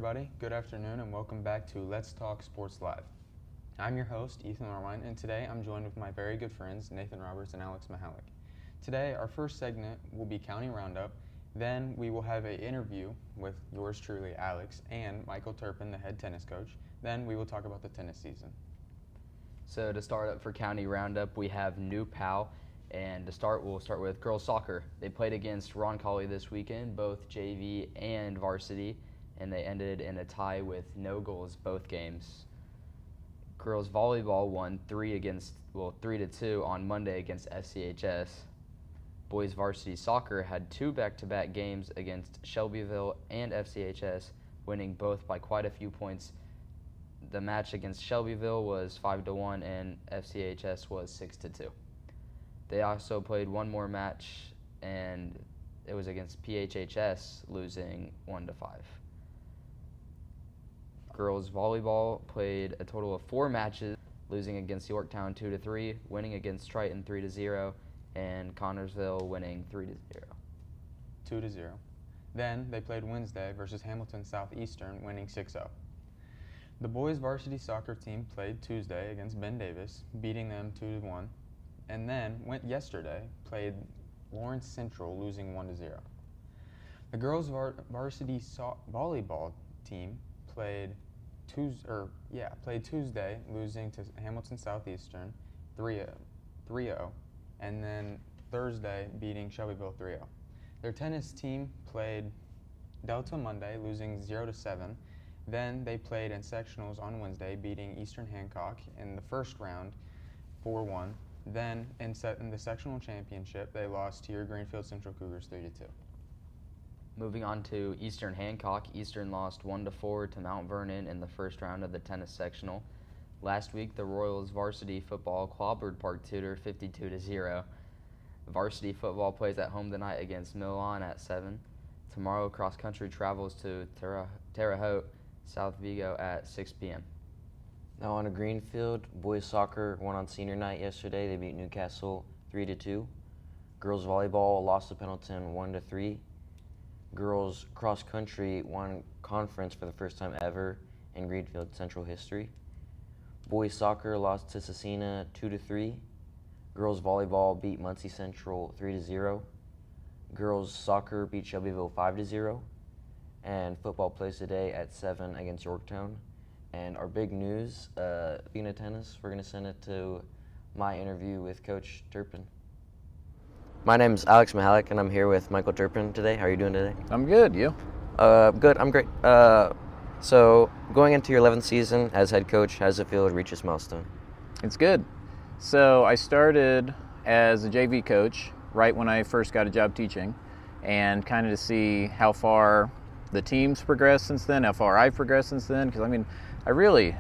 everybody. Good afternoon and welcome back to Let's Talk Sports Live. I'm your host, Ethan Arwine, and today I'm joined with my very good friends, Nathan Roberts and Alex Mahalik. Today, our first segment will be County Roundup. Then we will have an interview with yours truly, Alex, and Michael Turpin, the head tennis coach. Then we will talk about the tennis season. So to start up for County Roundup, we have New Pal. And to start, we'll start with girls soccer. They played against Roncalli this weekend, both JV and varsity, and they ended in a tie with no goals both games. Girls volleyball won 3-2 on Monday against FCHS. Boys varsity soccer had two back-to-back games against Shelbyville and FCHS, winning both by quite a few points. The match against Shelbyville was 5-1 and FCHS was 6-2. They also played one more match, and it was against PHHS, losing 1-5. Girls volleyball played a total of 4 matches, losing against Yorktown 2-3, winning against Triton 3-0, and Connorsville winning 3-0. 2-0. Then they played Wednesday versus Hamilton Southeastern, winning 6-0. The boys varsity soccer team played Tuesday against Ben Davis, beating them 2-1. And then played Lawrence Central, losing 1-0. The girls varsity volleyball team played Tuesday, losing to Hamilton Southeastern 3-0, and then Thursday beating Shelbyville 3-0. Their tennis team played Delta Monday, losing 0-7. Then they played in sectionals on Wednesday, beating Eastern Hancock in the first round 4-1. Then, in the sectional championship, they lost to your Greenfield Central Cougars 3-2. Moving on to Eastern Hancock, Eastern lost 1-4 to Mount Vernon in the first round of the tennis sectional. Last week, the Royals varsity football clobbered Park Tudor 52-0. Varsity football plays at home tonight against Milan at 7. Tomorrow, cross country travels to Terre Haute, South Vigo at 6 p.m. Now on to Greenfield, boys soccer won on senior night yesterday. They beat Newcastle 3-2. Girls volleyball lost to Pendleton 1-3. Girls cross country won conference for the first time ever in Greenfield Central history. Boys soccer lost to Cecina 2-3. Girls volleyball beat Muncie Central 3-0. Girls soccer beat Shelbyville 5-0. And football plays today at 7 against Yorktown. And our big news, speaking of tennis, we're going to send it to my interview with Coach Turpin. My name's Alex Mahalik, and I'm here with Michael Turpin today. How are you doing today? I'm good. You? Good. I'm great. So going into your 11th season as head coach, how does it feel to reach this milestone? It's good. So I started as a JV coach right when I first got a job teaching, and kind of to see how far the team's progressed since then, how far I've progressed since then, because I really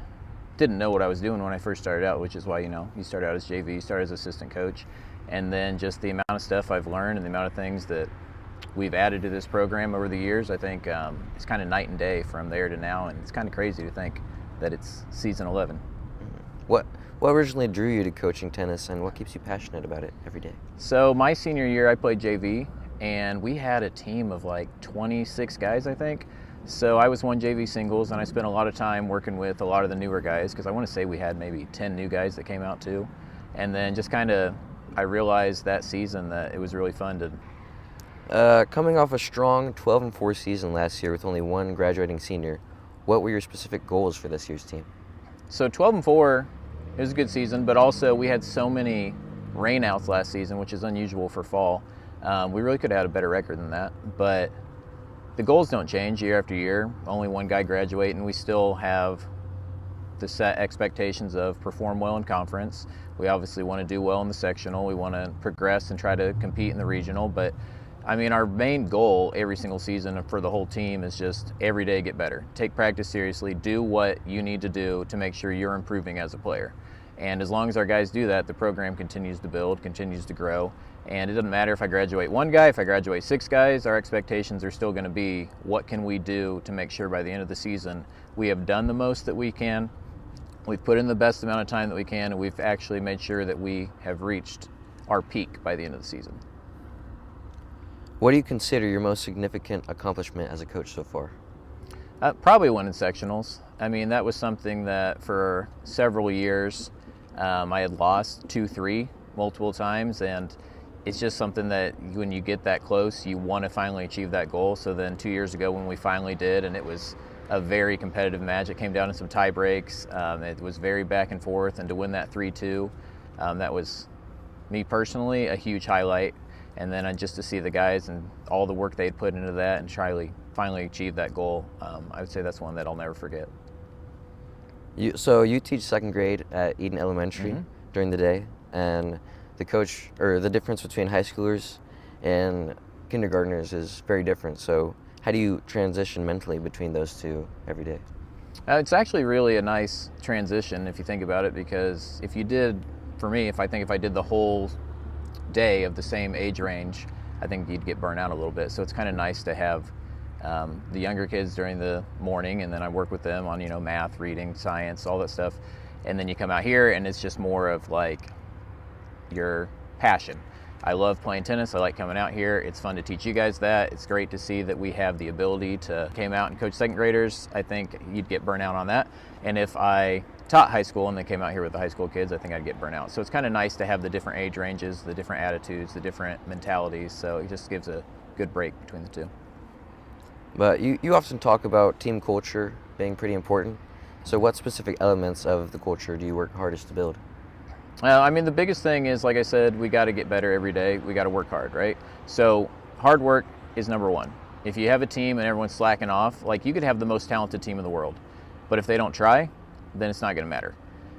didn't know what I was doing when I first started out, which is why, you start out as JV, you start as assistant coach, and then just the amount of stuff I've learned and the amount of things that we've added to this program over the years, I think it's kind of night and day from there to now, and it's kind of crazy to think that it's season 11. What originally drew you to coaching tennis, and what keeps you passionate about it every day? So my senior year, I played JV, and we had a team of like 26 guys, I think. So I was one JV singles, and I spent a lot of time working with a lot of the newer guys, because I want to say we had maybe 10 new guys that came out too. And then just I realized that season that it was really fun to. Coming off a strong 12-4 season last year with only one graduating senior, what were your specific goals for this year's team? So 12-4, it was a good season, but also we had so many rainouts last season, which is unusual for fall. We really could have had a better record than that, but the goals don't change year after year. Only one guy graduate, and we still have the set expectations of perform well in conference. We obviously want to do well in the sectional. We want to progress and try to compete in the regional, but our main goal every single season for the whole team is just every day get better. Take practice seriously, do what you need to do to make sure you're improving as a player. And as long as our guys do that, the program continues to build, continues to grow. And it doesn't matter if I graduate one guy, if I graduate 6 guys, our expectations are still going to be what can we do to make sure by the end of the season we have done the most that we can, we've put in the best amount of time that we can, and we've actually made sure that we have reached our peak by the end of the season. What do you consider your most significant accomplishment as a coach so far? Probably winning sectionals. I mean, that was something that for several years I had lost 2-3 multiple times, and it's just something that when you get that close, you want to finally achieve that goal. So then 2 years ago when we finally did, and it was a very competitive match, it came down to some tie breaks. It was very back and forth, and to win that 3-2, that was, me personally, a huge highlight. And then just to see the guys and all the work they'd put into that and finally achieve that goal, I would say that's one that I'll never forget. So you teach second grade at Eden Elementary during the day, and the coach, or the difference between high schoolers and kindergartners is very different. So how do you transition mentally between those two every day? It's actually really a nice transition if you think about it, because if I did the whole day of the same age range, I think you'd get burnt out a little bit. So it's kind of nice to have the younger kids during the morning, and then I work with them on, math, reading, science, all that stuff. And then you come out here and it's just more of like your passion. I love playing tennis. I like coming out here. It's fun to teach you guys that. It's great to see that we have the ability to came out and coach second graders. I think you'd get burnt out on that. And if I taught high school and then came out here with the high school kids, I think I'd get burnt out. So it's kind of nice to have the different age ranges, the different attitudes, the different mentalities. So it just gives a good break between the two. But you often talk about team culture being pretty important. So what specific elements of the culture do you work hardest to build? I mean, the biggest thing is, like I said, we got to get better every day. We got to work hard, right? So hard work is number one. If you have a team and everyone's slacking off, like, you could have the most talented team in the world, but if they don't try, then it's not going to matter.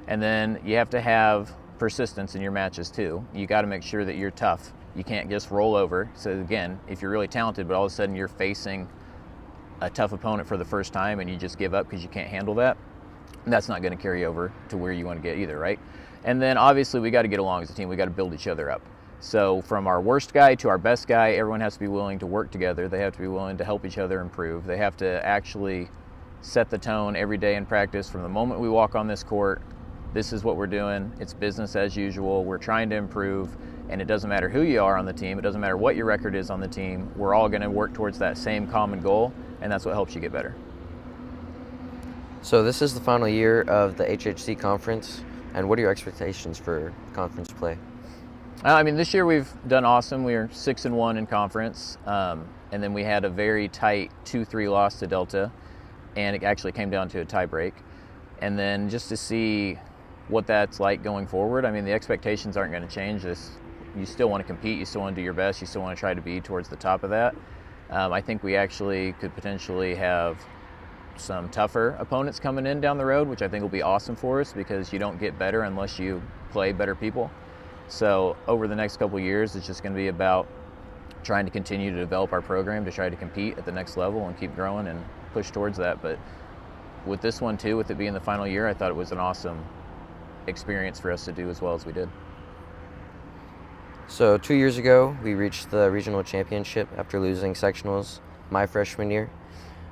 And then you have to have persistence in your matches too. You got to make sure that you're tough. You can't just roll over. So again, if you're really talented, but all of a sudden you're facing a tough opponent for the first time and you just give up because you can't handle that, that's not going to carry over to where you want to get either, right? And then obviously we got to get along as a team. We got to build each other up. So from our worst guy to our best guy, everyone has to be willing to work together. They have to be willing to help each other improve. They have to actually set the tone every day in practice. From the moment we walk on this court, this is what we're doing. It's business as usual. We're trying to improve, and it doesn't matter who you are on the team. It doesn't matter what your record is on the team. We're all going to work towards that same common goal, and that's what helps you get better. So this is the final year of the HHC conference, and what are your expectations for conference play? I mean, this year we've done awesome. We are 6-1 in conference, and then we had a very tight 2-3 loss to Delta, and it actually came down to a tie break. And then just to see what that's like going forward, I mean, the expectations aren't going to change. You still want to compete, you still want to do your best, you still want to try to be towards the top of that. I think we actually could potentially have some tougher opponents coming in down the road, which I think will be awesome for us, because you don't get better unless you play better people. So over the next couple of years, it's just going to be about trying to continue to develop our program to try to compete at the next level and keep growing and push towards that. But with this one too, with it being the final year, I thought it was an awesome experience for us to do as well as we did. So 2 years ago, we reached the regional championship after losing sectionals my freshman year.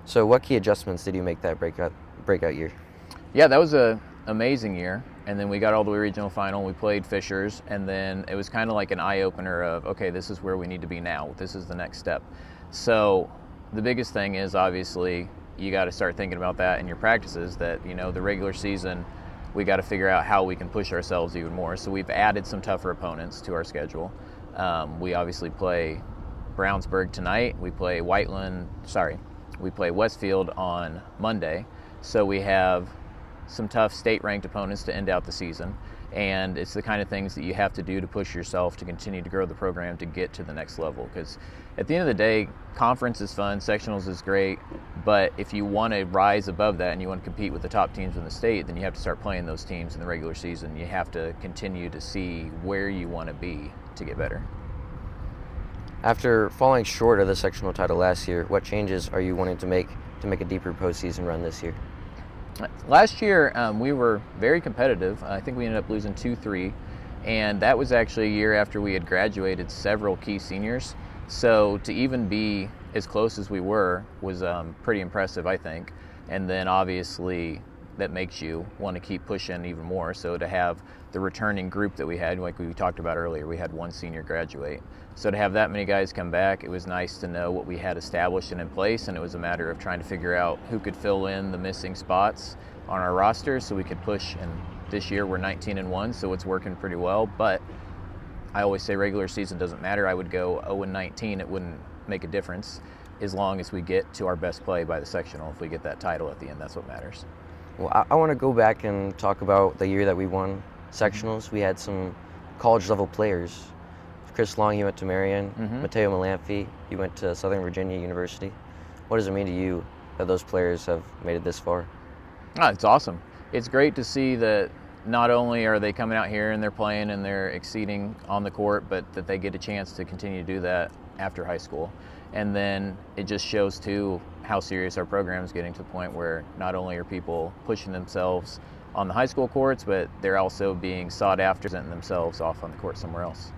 So what key adjustments did you make that breakout year? Yeah, that was an amazing year. And then we got all the way to regional final. We played Fishers, and then it was kind of like an eye-opener of, okay, this is where we need to be now. This is the next step. So the biggest thing is, obviously, you got to start thinking about that in your practices, that, the regular season, we got to figure out how we can push ourselves even more. So we've added some tougher opponents to our schedule. We obviously play Brownsburg tonight. We play Westfield on Monday. So we have some tough state-ranked opponents to end out the season, and it's the kind of things that you have to do to push yourself to continue to grow the program to get to the next level. Because at the end of the day, conference is fun, sectionals is great, but if you want to rise above that and you want to compete with the top teams in the state, then you have to start playing those teams in the regular season. You have to continue to see where you want to be to get better. After falling short of the sectional title last year, what changes are you wanting to make a deeper postseason run this year? Last year, we were very competitive. I think we ended up losing 2-3, and that was actually a year after we had graduated several key seniors. So to even be as close as we were was pretty impressive, I think. And then obviously that makes you want to keep pushing even more. So to have the returning group that we had, like we talked about earlier, we had one senior graduate. So to have that many guys come back, it was nice to know what we had established and in place, and it was a matter of trying to figure out who could fill in the missing spots on our roster so we could push. And this year we're 19-1, so it's working pretty well. But I always say regular season doesn't matter. I would go 0-19, it wouldn't make a difference as long as we get to our best play by the sectional. If we get that title at the end, that's what matters. Well, I want to go back and talk about the year that we won sectionals. We had some college-level players. Chris Long, he went to Marion. Mateo Malamphy, he went to Southern Virginia University. What does it mean to you that those players have made it this far? Oh, it's awesome. It's great to see that not only are they coming out here and they're playing and they're exceeding on the court, but that they get a chance to continue to do that after high school. And then it just shows too how serious our program is getting, to the point where not only are people pushing themselves on the high school courts, but they're also being sought after, presenting themselves off on the court somewhere else.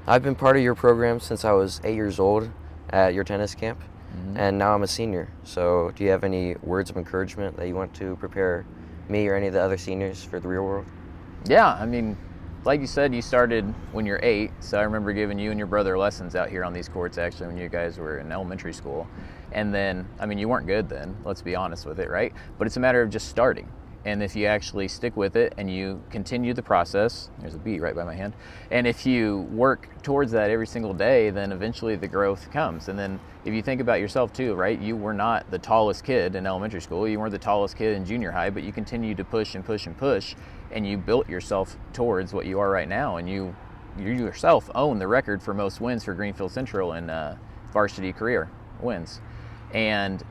I've been part of your program since I was 8 years old at your tennis camp, and now I'm a senior. So do you have any words of encouragement that you want to prepare me or any of the other seniors for the real world? Yeah, I mean, like you said, you started when you're 8, so I remember giving you and your brother lessons out here on these courts actually when you guys were in elementary school. And then, I mean, you weren't good then, let's be honest with it, right? But it's a matter of just starting. And if you actually stick with it and you continue the process, there's a bee right by my hand, and if you work towards that every single day, then eventually the growth comes. And then if you think about yourself too, right, you were not the tallest kid in elementary school, you weren't the tallest kid in junior high, but you continued to push and push and push, and you built yourself towards what you are right now. And you yourself own the record for most wins for Greenfield Central in varsity career wins. And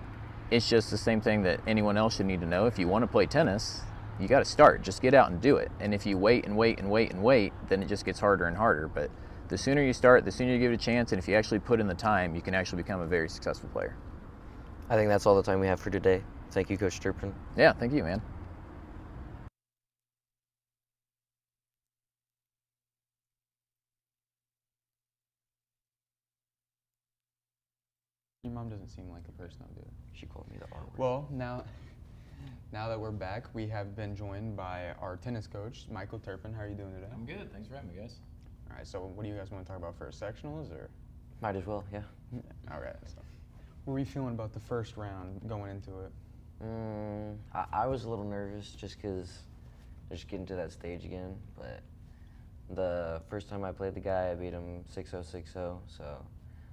it's just the same thing that anyone else should need to know. If you want to play tennis, you got to start. Just get out and do it. And if you wait and wait and wait and wait, then it just gets harder and harder. But the sooner you start, the sooner you give it a chance. And if you actually put in the time, you can actually become a very successful player. I think that's all the time we have for today. Thank you, Coach Turpin. Yeah, thank you, man. Your mom doesn't seem like a person that would do it. She called me the R word. Well, now that we're back, we have been joined by our tennis coach, Michael Turpin. How are you doing today? I'm good. Thanks for having me, guys. All right, so what do you guys want to talk about first? Sectionals or? Might as well, yeah. All right, so what were you feeling about the first round going into it? I was a little nervous just because just getting to that stage again. But the first time I played the guy, I beat him 6-0, 6-0. So,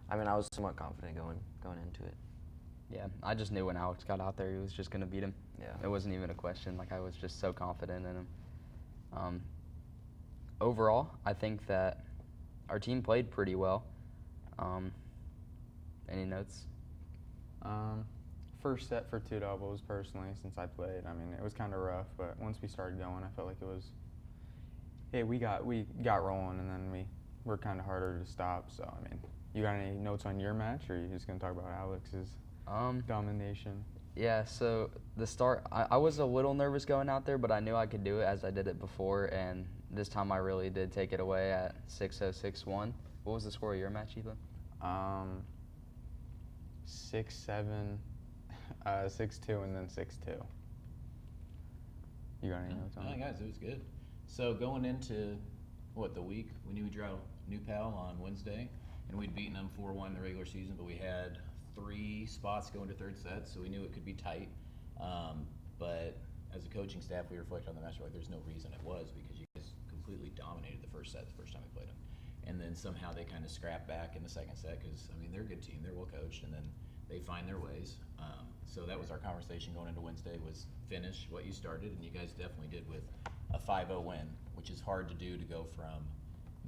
I mean, I was somewhat confident going into it. Yeah, I just knew when Alex got out there, he was just going to beat him. Yeah. It wasn't even a question. Like, I was just so confident in him. Overall, I think that our team played pretty well. Any notes? First set for two doubles, personally, since I played. I mean, it was kind of rough, but once we started going, I felt like it was. Hey, we got rolling, and then we were kind of harder to stop. So, I mean, you got any notes on your match, or are you just gonna talk about Alex's domination? Yeah, so the start, I was a little nervous going out there, but I knew I could do it as I did it before, and this time I really did take it away at 6-0, 6-1. What was the score of your match, Ethan? 6-7, 6-2, and then 6-2. You got any notes on it? Guys, it was good. So going into, the week, we knew we'd draw New Pal on Wednesday, and we'd beaten them 4-1 in the regular season, but we had 3 spots going to third set, so we knew it could be tight. But as a coaching staff, we reflected on the match, like there's no reason it was, because you guys completely dominated the first set the first time we played them. And then somehow they kind of scrapped back in the second set, because, I mean, they're a good team, they're well coached, and then they find their ways. So that was our conversation going into Wednesday, was finish what you started, and you guys definitely did with a 5-0 win, which is hard to do, to go from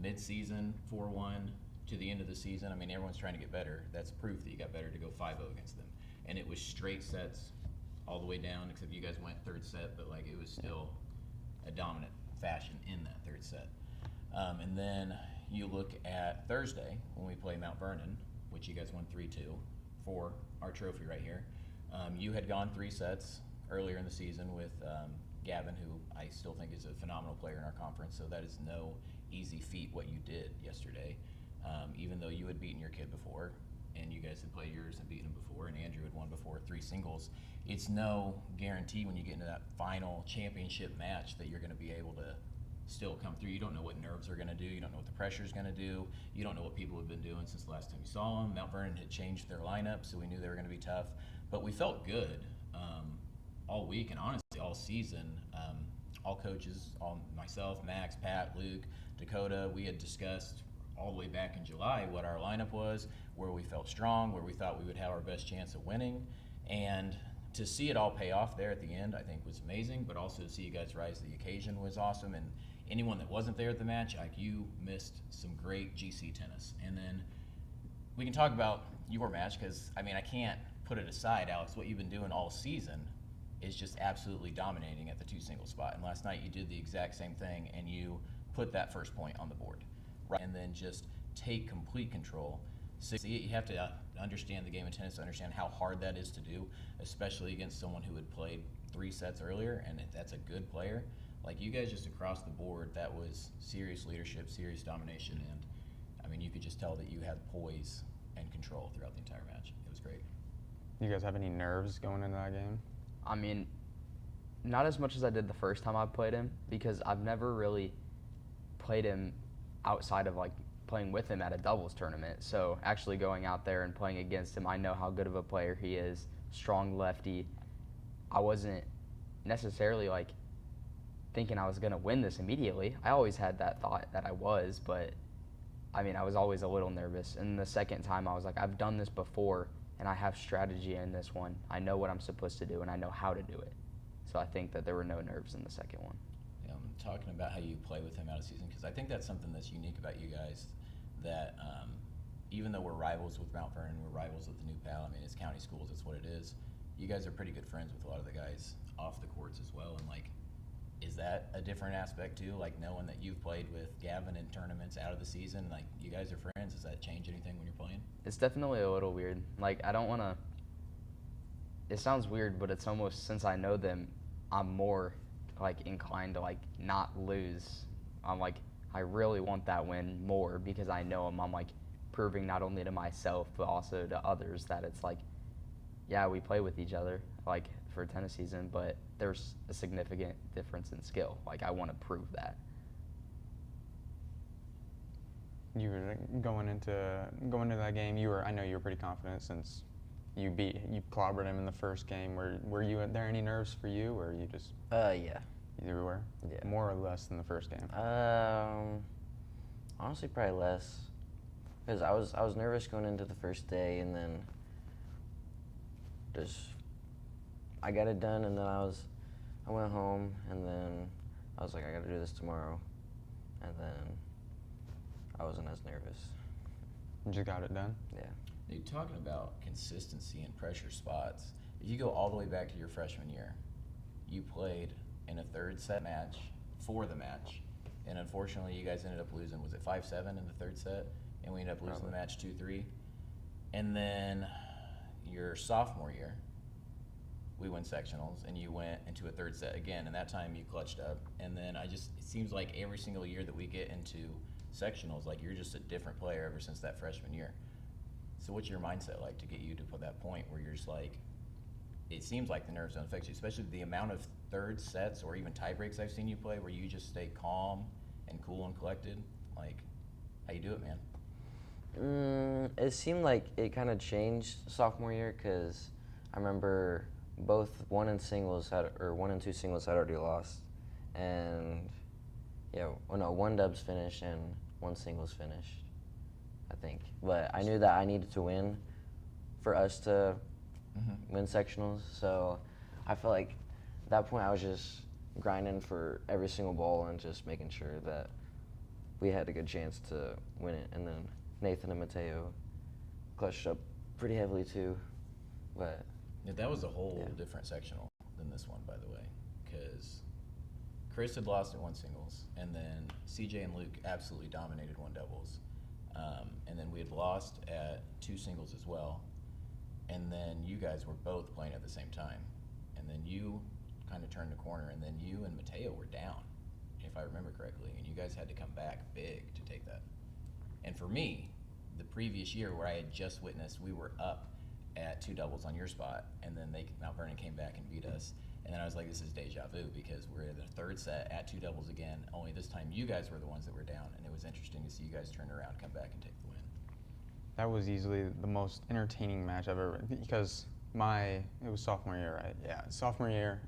mid-season 4-1 to the end of the season. I mean, everyone's trying to get better. That's proof that you got better to go 5-0 against them. And it was straight sets all the way down, except you guys went third set, but like it was still a dominant fashion in that third set. And then you look at Thursday when we play Mount Vernon, which you guys won 3-2 for our trophy right here. You had gone 3 sets earlier in the season with Gavin, who I still think is a phenomenal player in our conference, so that is no easy feat what you did yesterday. Even though you had beaten your kid before, and you guys had played yours and beaten him before, and Andrew had won before 3 singles, it's no guarantee when you get into that final championship match that you're going to be able to still come through. You don't know what nerves are going to do. You don't know what the pressure is going to do. You don't know what people have been doing since the last time you saw them. Mount Vernon had changed their lineup, so we knew they were going to be tough. But we felt good all week and honestly all season. All coaches, all myself, Max, Pat, Luke, Dakota, we had discussed all the way back in July what our lineup was, where we felt strong, where we thought we would have our best chance of winning. And to see it all pay off there at the end, I think was amazing, but also to see you guys rise to the occasion was awesome. And anyone that wasn't there at the match, like, you missed some great GC tennis. And then we can talk about your match because, I mean, I can't put it aside, Alex. What you've been doing all season is just absolutely dominating at the 2-single spot. And last night you did the exact same thing and you put that first point on the board. Right? And then just take complete control. So you have to understand the game of tennis to understand how hard that is to do, especially against someone who had played 3 sets earlier, and that's a good player. Like, you guys just across the board, that was serious leadership, serious domination, and I mean, you could just tell that you had poise and control throughout the entire match. It was great. You guys have any nerves going into that game? I mean, not as much as I did the first time I played him, because I've never really played him outside of like playing with him at a doubles tournament. So actually going out there and playing against him, I know how good of a player he is, strong lefty. I wasn't necessarily like thinking I was going to win this immediately. I always had that thought that I was, but I mean, I was always a little nervous. And the second time I was like, I've done this before and I have strategy in this one. I know what I'm supposed to do and I know how to do it. So I think that there were no nerves in the second one. Yeah, I'm talking about how you play with him out of season, because I think that's something that's unique about you guys, that even though we're rivals with Mount Vernon, we're rivals with the New Pal, I mean, it's county schools, it's what it is. You guys are pretty good friends with a lot of the guys off the courts as well, and like, is that a different aspect too? Like, knowing that you've played with Gavin in tournaments out of the season, like, you guys are friends, does that change anything when you're playing? It's definitely a little weird. Like, I don't want to, it sounds weird, but it's almost, since I know them, I'm more like inclined to like not lose. I'm like, I really want that win more because I know I'm like proving not only to myself but also to others that it's like, yeah, we play with each other like for tennis season, but there's a significant difference in skill. Like, I want to prove that. You were going into that game. I know you were pretty confident since you clobbered him in the first game. Were there any nerves for you, or you just? Yeah. You were. Yeah. More or less than the first game. Honestly, probably less, because I was nervous going into the first day, and then I got it done, and then I went home, and then I was like, I got to do this tomorrow, and then I wasn't as nervous. You just got it done. Yeah. You're talking about consistency and pressure spots. If you go all the way back to your freshman year, you played in a 3rd set match for the match, and unfortunately you guys ended up losing, was it 5-7 in the 3rd set? And we ended up losing the match 2-3. And then your sophomore year, we went sectionals, and you went into a 3rd set again, and that time you clutched up. And then it seems like every single year that we get into sectionals, like, you're just a different player ever since that freshman year. So what's your mindset like to get you to that point where you're just like, it seems like the nerves don't affect you, especially the amount of 3rd sets or even tie breaks I've seen you play where you just stay calm and cool and collected? Like, how you do it, man? It seemed like it kind of changed sophomore year, because I remember both 1 and 2 singles had already lost, and yeah, well, no, 1 dubs finished and 1 singles finished, I think. But I knew that I needed to win for us to win sectionals, so I felt like at that point I was just grinding for every single ball and just making sure that we had a good chance to win it. And then Nathan and Mateo clutched up pretty heavily too, but Yeah, that was a whole different sectional than this one, by the way, because Chris had lost at 1 singles, and then CJ and Luke absolutely dominated 1 doubles. And then we had lost at 2 singles as well. And then you guys were both playing at the same time. And then you kind of turned the corner, and then you and Mateo were down, if I remember correctly, and you guys had to come back big to take that. And for me, the previous year where I had just witnessed, we were up at two doubles on your spot, and then Mount Vernon came back and beat us. And then I was like, this is deja vu because we're in the third set at two doubles again, only this time you guys were the ones that were down, and it was interesting to see you guys turn around, come back, and take the win. That was easily the most entertaining match I've ever, because it was sophomore year, right? Yeah, sophomore year,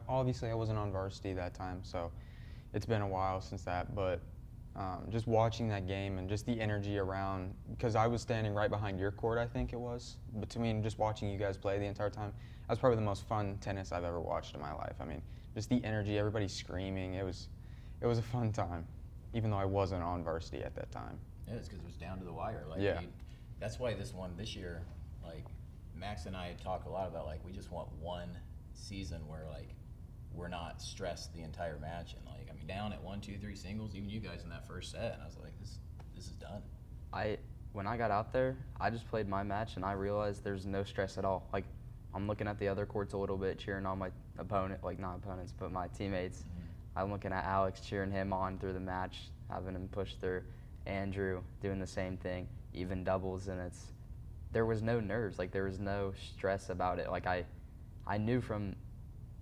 obviously I wasn't on varsity that time, so it's been a while since that, but just watching that game and just the energy around, because I was standing right behind your court, I think it was, between just watching you guys play the entire time, that was probably the most fun tennis I've ever watched in my life. I mean, just the energy, everybody screaming, it was a fun time, even though I wasn't on varsity at that time. Yeah, it's because it was down to the wire. Like, yeah. That's why this year, like, Max and I talk a lot about, like, we just want one season where, like, we're not stressed the entire match. And, like, I mean, down at 1-2-3 singles, even you guys in that first set, and I was like, this is done. When I got out there, I just played my match, and I realized there's no stress at all. Like, I'm looking at the other courts a little bit, cheering on my opponent, like not opponents, but my teammates. Mm-hmm. I'm looking at Alex, cheering him on through the match, having him push through. Andrew doing the same thing, even doubles, and there was no nerves, like there was no stress about it. Like I knew from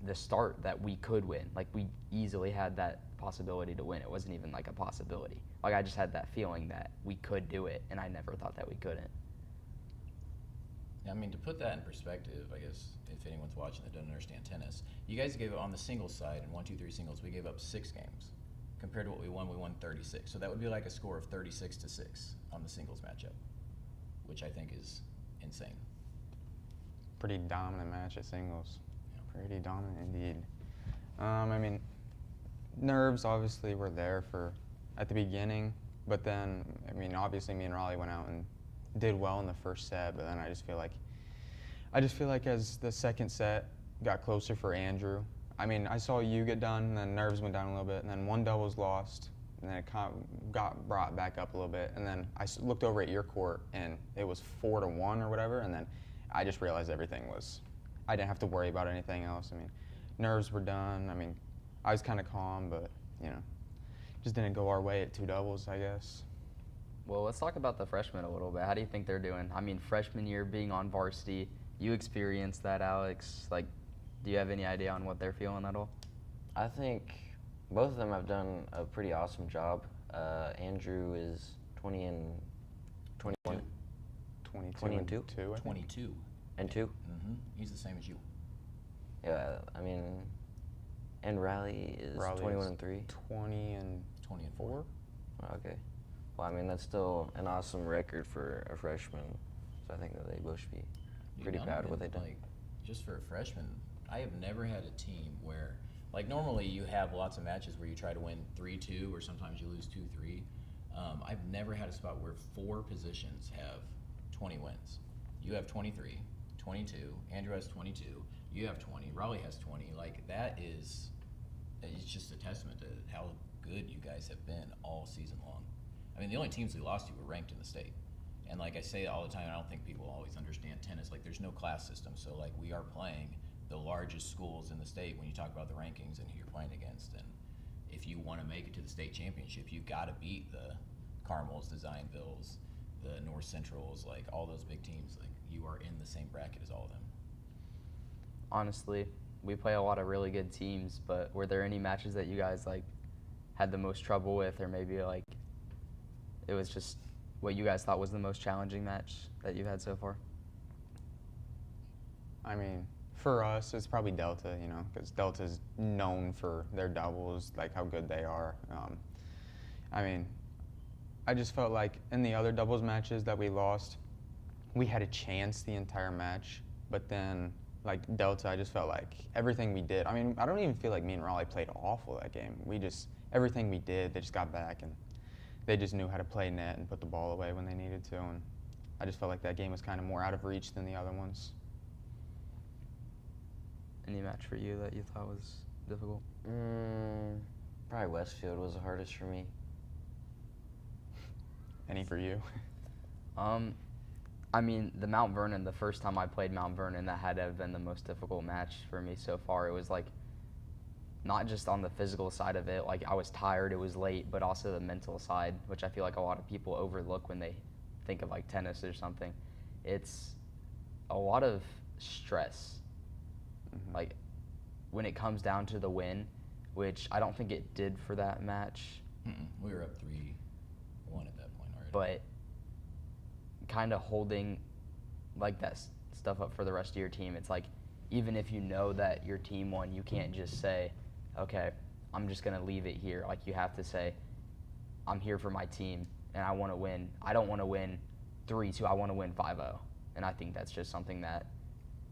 the start that we could win. Like we easily had that possibility to win. It wasn't even like a possibility. Like I just had that feeling that we could do it, and I never thought that we couldn't. I mean, to put that in perspective, I guess if anyone's watching that doesn't understand tennis, you guys gave on the singles side in 1-2-3 singles, we gave up 6 games. Compared to what we won 36. So that would be like a score of 36-6 on the singles matchup, which I think is insane. Pretty dominant match at singles. Yeah. Pretty dominant indeed. I mean, nerves obviously were there at the beginning, but then, I mean, obviously me and Raleigh went out and did well in the first set, but then I just feel like as the second set got closer for Andrew, I mean, I saw you get done, and then nerves went down a little bit, and then one double was lost, and then it got brought back up a little bit, and then I looked over at your court, and it was 4-1 or whatever, and then I just realized I didn't have to worry about anything else. I mean, nerves were done. I mean, I was kind of calm, but, just didn't go our way at two doubles, I guess. Well, let's talk about the freshmen a little bit. How do you think they're doing? I mean, freshman year being on varsity, you experienced that, Alex. Like, do you have any idea on what they're feeling at all? I think both of them have done a pretty awesome job. Andrew is 20 and 21. 20 and 2? 22. And 2? Mm-hmm. He's the same as you. Yeah, I mean, and Riley is 21 and 3. 20 and 4. Okay. Well, I mean, that's still an awesome record for a freshman. So I think that they both should be pretty proud of what they've done. Like, just for a freshman, I have never had a team where, like, normally you have lots of matches where you try to win 3-2 or sometimes you lose 2-3. I've never had a spot where 4 positions have 20 wins. You have 23, 22, Andrew has 22, you have 20, Raleigh has 20. Like, it's just a testament to how good you guys have been all season long. I mean, the only teams we lost to were ranked in the state. And like I say all the time, I don't think people always understand tennis. Like, there's no class system, so like we are playing the largest schools in the state when you talk about the rankings and who you're playing against. And if you want to make it to the state championship, you've got to beat the Carmels, the Zionvilles, the North Centrals, like all those big teams. Like, you are in the same bracket as all of them. Honestly, we play a lot of really good teams, but were there any matches that you guys like had the most trouble with, or maybe like it was just what you guys thought was the most challenging match that you've had so far? I mean, for us, it's probably Delta, because Delta's known for their doubles, like how good they are. I mean, I just felt like in the other doubles matches that we lost, we had a chance the entire match, but then, like Delta, I just felt like everything we did, I mean, I don't even feel like me and Raleigh played awful that game. Everything we did, they just got back, and they just knew how to play net and put the ball away when they needed to, and I just felt like that game was kind of more out of reach than the other ones. Any match for you that you thought was difficult? Probably Westfield was the hardest for me. Any for you? I mean, the Mount Vernon, the first time I played Mount Vernon, that had to have been the most difficult match for me so far. It was like, not just on the physical side of it, like I was tired, it was late, but also the mental side, which I feel like a lot of people overlook when they think of like tennis or something. It's a lot of stress. Like, when it comes down to the win, which I don't think it did for that match. We were up 3-1 at that point already. But kind of holding like that stuff up for the rest of your team. It's like, even if you know that your team won, you can't just say, okay, I'm just going to leave it here. Like, you have to say, I'm here for my team and I want to win. I don't want to win 3-2. I want to win 5-0. And I think that's just something that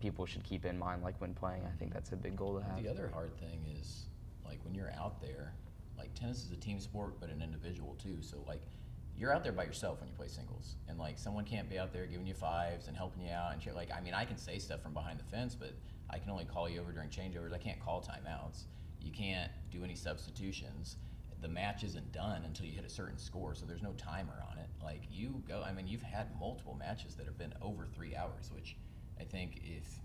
people should keep in mind, like, when playing. I think that's a big goal to have. The other hard thing is, like, when you're out there, like, tennis is a team sport, but an individual too. So, like, you're out there by yourself when you play singles, and, like, someone can't be out there giving you fives and helping you out and shit. Like, I mean, I can say stuff from behind the fence, but I can only call you over during changeovers. I can't call timeouts. You can't do any substitutions. The match isn't done until you hit a certain score, so there's no timer on it. Like, you go, I mean, you've had multiple matches that have been over 3 hours, which I think if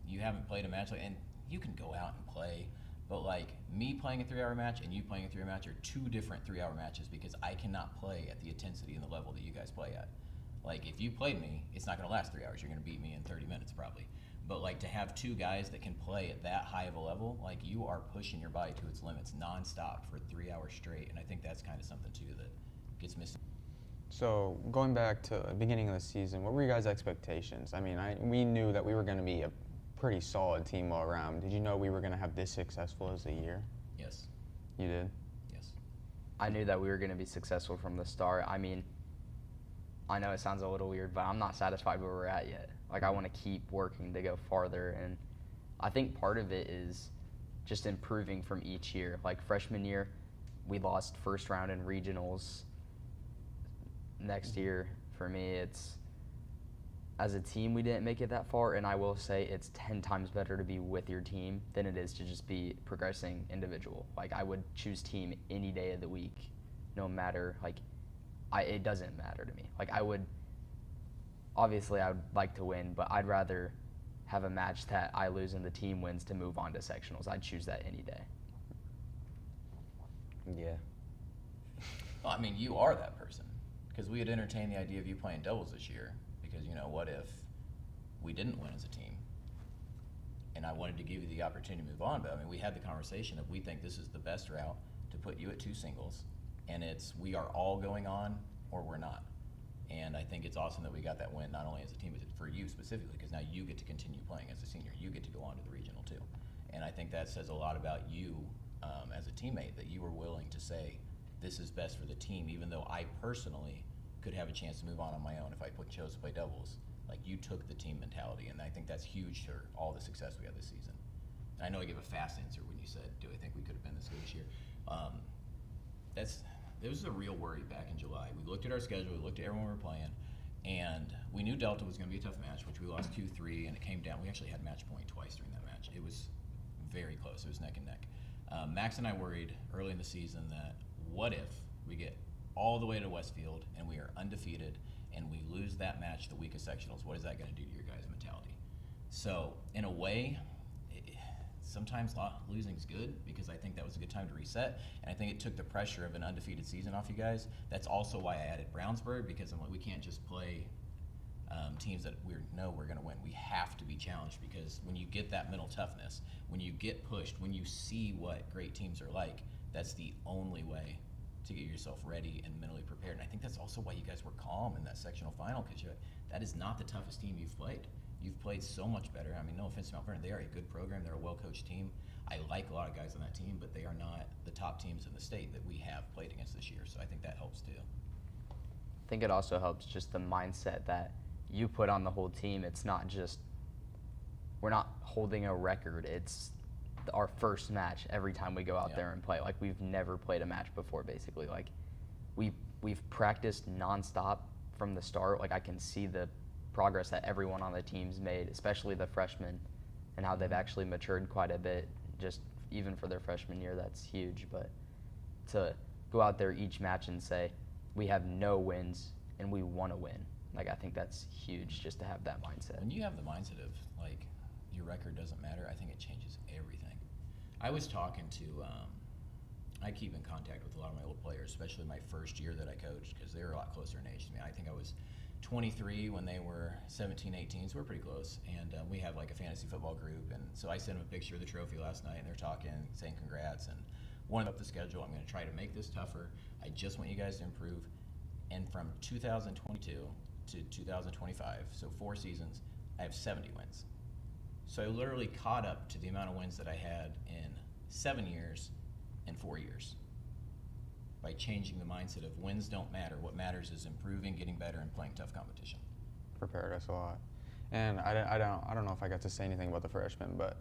you haven't played a match, like, and you can go out and play, but, like, me playing a 3-hour match and you playing a 3-hour match are two different 3-hour matches, because I cannot play at the intensity and the level that you guys play at. Like, if you played me, it's not going to last 3 hours. You're going to beat me in 30 minutes probably. But, like, to have two guys that can play at that high of a level, like, you are pushing your body to its limits nonstop for 3 hours straight, and I think that's kind of something too that gets missing. So going back to the beginning of the season, what were your guys' expectations? I mean, we knew that we were going to be a pretty solid team all around. Did you know we were going to have this successful as a year? Yes. You did? Yes. I knew that we were going to be successful from the start. I mean, I know it sounds a little weird, but I'm not satisfied where we're at yet. Like, I want to keep working to go farther, and I think part of it is just improving from each year. Like, freshman year, we lost first round in regionals. Next year, for me, it's, as a team, we didn't make it that far, and I will say it's 10 times better to be with your team than it is to just be progressing individual. Like, I would choose team any day of the week, no matter, like, it doesn't matter to me. Like, obviously I would like to win, but I'd rather have a match that I lose and the team wins to move on to sectionals. I'd choose that any day. Yeah. Well, I mean, you are that person, because we had entertained the idea of you playing doubles this year, because, you know, what if we didn't win as a team? And I wanted to give you the opportunity to move on, but I mean, we had the conversation of, we think this is the best route to put you at 2 singles, and it's, we are all going on or we're not. And I think it's awesome that we got that win, not only as a team, but for you specifically, because now you get to continue playing as a senior. You get to go on to the regional too. And I think that says a lot about you as a teammate, that you were willing to say, this is best for the team, even though I personally could have a chance to move on my own if I chose to play doubles. Like, you took the team mentality, and I think that's huge for all the success we had this season. And I know I gave a fast answer when you said, do I think we could have been this good this year? There was a real worry back in July. We looked at our schedule, we looked at everyone we were playing, and we knew Delta was going to be a tough match, which we lost 2-3, and it came down. We actually had match point twice during that match. It was very close. It was neck and neck. Max and I worried early in the season that, what if we get all the way to Westfield and we are undefeated and we lose that match the week of sectionals? What is that going to do to your guys' mentality? So, in a way, sometimes losing is good, because I think that was a good time to reset, and I think it took the pressure of an undefeated season off you guys. That's also why I added Brownsburg, because I'm like, we can't just play teams that we know we're going to win. We have to be challenged, because when you get that mental toughness, when you get pushed, when you see what great teams are like, that's the only way to get yourself ready and mentally prepared. And I think that's also why you guys were calm in that sectional final, because that is not the toughest team you've played. You've played so much better. I mean, no offense to Mount Vernon, they are a good program. They're a well-coached team. I like a lot of guys on that team, but they are not the top teams in the state that we have played against this year. So I think that helps too. I think it also helps just the mindset that you put on the whole team. It's not just, we're not holding a record. It's our first match every time we go out there and play. Like, we've never played a match before, basically. Like, we've practiced nonstop from the start. Like, I can see the progress that everyone on the team's made, especially the freshmen, and how they've actually matured quite a bit, just even for their freshman year. That's huge. But to go out there each match and say, we have no wins and we want to win, like, I think that's huge, just to have that mindset. When you have the mindset of, like, your record doesn't matter, I think it changes everything. I was talking to, I keep in contact with a lot of my old players, especially my first year that I coached, because they were a lot closer in age to me. I think I was 23 when they were 17, 18, so we're pretty close. And we have like a fantasy football group, and so I sent them a picture of the trophy last night, and they're talking, saying congrats, and one up the schedule. I'm going to try to make this tougher. I just want you guys to improve. And from 2022 to 2025, so 4 seasons, I have 70 wins. So I literally caught up to the amount of wins that I had in 7 years and 4 years by changing the mindset of wins don't matter. What matters is improving, getting better, and playing tough competition. Prepared us a lot. And I don't know if I got to say anything about the freshmen, but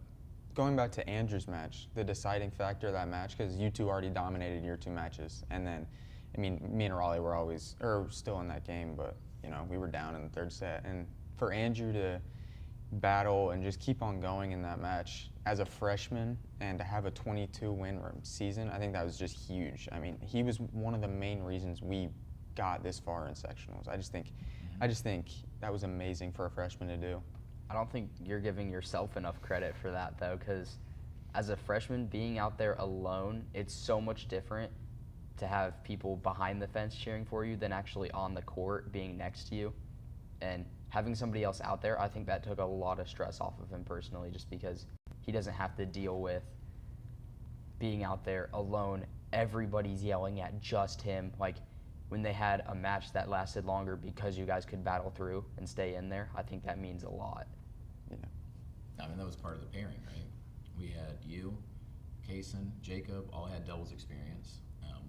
going back to Andrew's match, the deciding factor of that match, because you two already dominated your 2 matches, and then, I mean, me and Raleigh were always, or still in that game, but, you know, we were down in the 3rd set. And for Andrew to battle and just keep on going in that match as a freshman and to have a 22-win season, I think that was just huge. I mean, he was one of the main reasons we got this far in sectionals. I just think that was amazing for a freshman to do. I don't think you're giving yourself enough credit for that, though, because as a freshman, being out there alone, it's so much different to have people behind the fence cheering for you than actually on the court being next to you. And having somebody else out there, I think that took a lot of stress off of him personally, just because he doesn't have to deal with being out there alone. Everybody's yelling at just him. Like, when they had a match that lasted longer because you guys could battle through and stay in there, I think that means a lot. Yeah. I mean, that was part of the pairing, right? We had you, Kaysen, Jacob, all had doubles experience.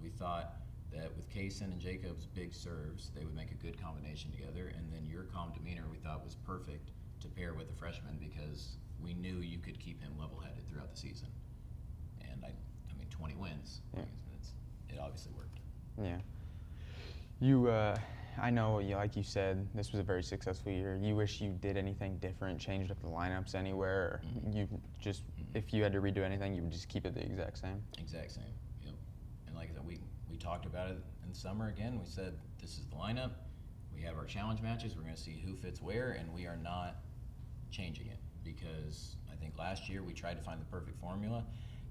We thought that with Kaysen and Jacob's big serves, they would make a good combination together, and then your calm demeanor we thought was perfect to pair with the freshman because we knew you could keep him level-headed throughout the season. And I mean, 20 wins. Yeah. It obviously worked. Yeah. You, I know, like you said, this was a very successful year. You wish you did anything different, changed up the lineups anywhere, or you just, if you had to redo anything, you would just keep it the exact same? Exact same, yep. And like I said, we talked about it in the summer again. We said, this is the lineup. We have our challenge matches. We're going to see who fits where, and we are not changing it because I think last year we tried to find the perfect formula.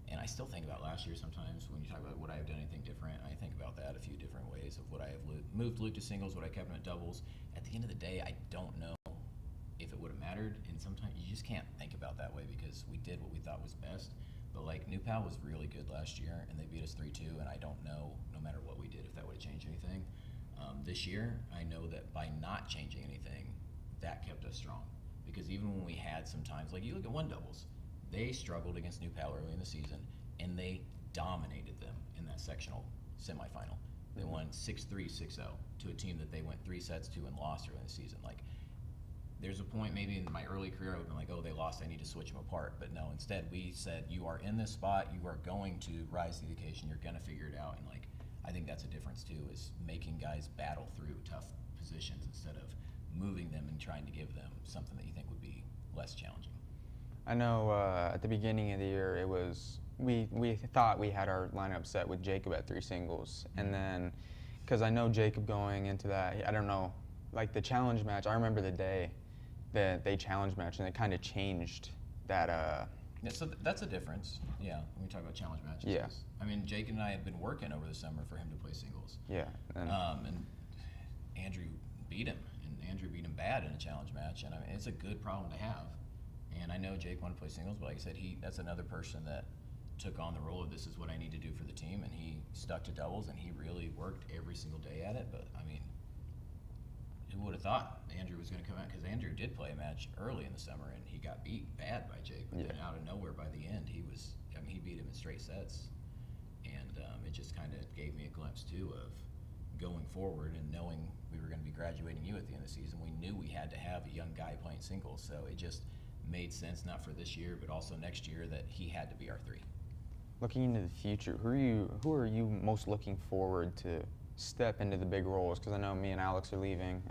And I still think about last year sometimes when you talk about would I have done anything different. I think about that a few different ways of would I have moved Luke to singles, would I kept him at doubles. At the end of the day, I don't know if it would have mattered. And sometimes you just can't think about that way because we did what we thought was best. But like New Pal was really good last year and they beat us 3-2. And I don't know, no matter what we did, if that would have changed anything. This year, I know that by not changing anything, that kept us strong. Because even when we had some times, like you look at one doubles, they struggled against New Pal early in the season, and they dominated them in that sectional semifinal. They won 6-3, 6-0 to a team that they went 3 sets to and lost early in the season. Like, there's a point maybe in my early career I would have been like, oh, they lost, I need to switch them apart. But no, instead we said, you are in this spot, you are going to rise to the occasion, you're going to figure it out. And like, I think that's a difference too, is making guys battle through tough positions instead of moving them and trying to give them something that you think would be less challenging. I know at the beginning of the year it was we thought we had our lineup set with Jacob at 3 singles, and then because I know Jacob going into that, I don't know, like the challenge match. I remember the day that they challenge match, and it kind of changed that. Yeah, so that's a difference. Yeah, when we talk about challenge matches. Yeah. I mean, Jake and I had been working over the summer for him to play singles. Yeah. And Andrew beat him, and Andrew beat him bad in a challenge match, and I mean, it's a good problem to have. And I know Jake wanted to play singles, but like I said, that's another person that took on the role of this is what I need to do for the team, and he stuck to doubles, and he really worked every single day at it. But, I mean, who would have thought Andrew was going to come out? Because Andrew did play a match early in the summer, and he got beat bad by Jake. But then out of nowhere by the end, he beat him in straight sets. And it just kind of gave me a glimpse, too, of going forward and knowing we were going to be graduating you at the end of the season. We knew we had to have a young guy playing singles, so it just made sense, not for this year, but also next year, that he had to be our 3. Looking into the future, who are you most looking forward to step into the big roles? Because I know me and Alex are leaving,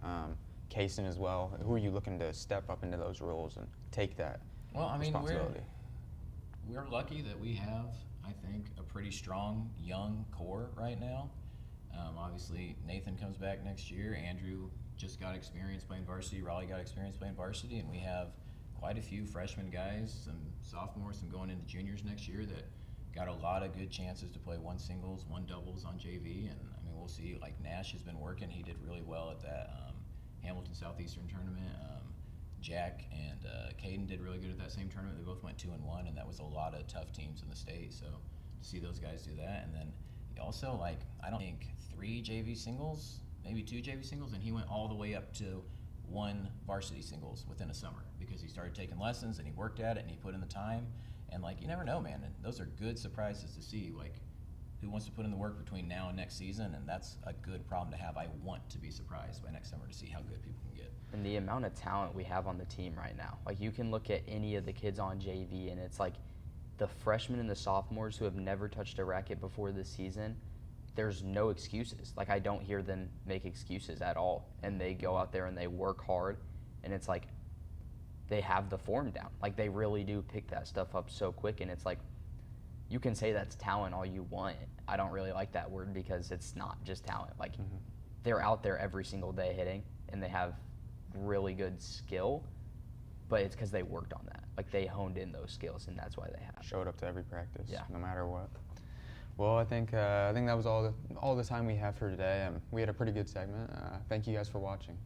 Kaysen as well. Who are you looking to step up into those roles and take that responsibility? We're lucky that we have, I think, a pretty strong young core right now. Obviously, Nathan comes back next year. Andrew just got experience playing varsity. Raleigh got experience playing varsity, and we have quite a few freshman guys, some sophomores, some going into juniors next year that got a lot of good chances to play 1 singles, 1 doubles on JV. And I mean, we'll see. Like Nash has been working; he did really well at that Hamilton Southeastern tournament. Jack and Caden did really good at that same tournament. They both went 2-1, and that was a lot of tough teams in the state. So to see those guys do that, and then he also, like, I don't think 3 JV singles, maybe 2 JV singles, and he went all the way up to 1 varsity singles within a summer because he started taking lessons and he worked at it and he put in the time. And, like, you never know, man. And those are good surprises to see, like, who wants to put in the work between now and next season, and that's a good problem to have. I want to be surprised by next summer to see how good people can get. And the amount of talent we have on the team right now. Like, you can look at any of the kids on JV, and it's like the freshmen and the sophomores who have never touched a racket before this season, there's no excuses. Like, I don't hear them make excuses at all. And they go out there and they work hard, and it's like they have the form down. Like, they really do pick that stuff up so quick, and it's like, you can say that's talent all you want. I don't really like that word because it's not just talent. Like, they're out there every single day hitting, and they have really good skill, but it's because they worked on that. Like, they honed in those skills, and that's why they have. Showed up to every practice, Yeah. no matter what. Well, I think that was all the time we have for today. We had a pretty good segment. Thank you guys for watching.